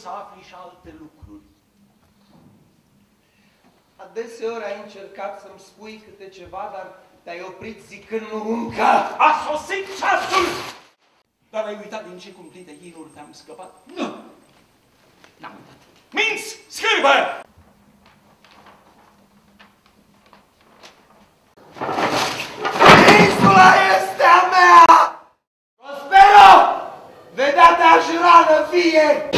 să afli și alte lucruri. Adeseori ai încercat să-mi spui câte ceva, dar te-ai oprit zicând nu încă. A sosit ceasul! Dar ai uitat din ce cumplite hinuri te-am scăpat? Nu! N-am uitat. Minți! Scârbă! Insula este a mea! Prospero! Vedea-te ajrană vie!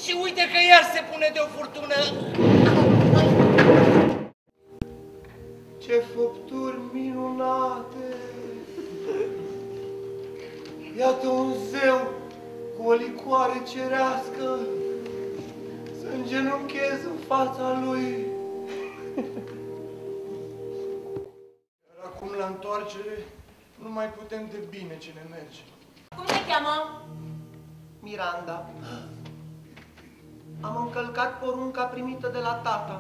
Și uite că iar se pune de o furtună. Ce făpturi minunate! Iată un zeu cu o licoare cerească să îngenunchez în fața lui. Iar acum la întoarcere nu mai putem de bine ce ne merge. Cum te cheamă? Miranda. Am încălcat porunca primită de la tata.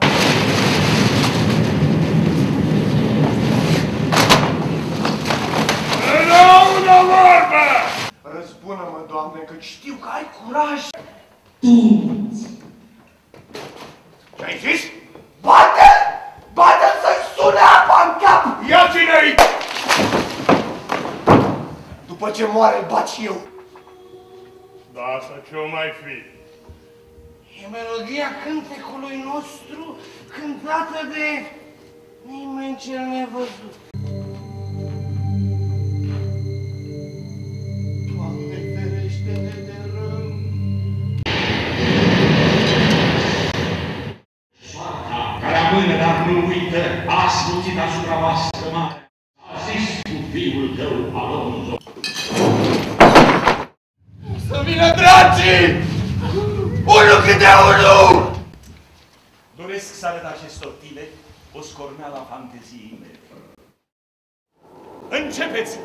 Rău vorbă! Răspundă-mă, Doamne, că știu că ai curaj. Ce-ai zis? Bate-l! Bate-l să-i sune apa în cap! Ia ține-i! După ce moare, îl bat și eu. Da, asta ce-o mai fi? E melodia cântecului nostru cântată de nimeni cel nevăzut. Doamne, ferește-ne de rău. Soarta, care amână, dar nu uită, a smuțit asupra voastră mare. A zis cu fiul tău, Alonso. Să vină dragii! Unul câte unul! Doresc să arăt acestor tine o scorneală a fanteziei mele. Începeți!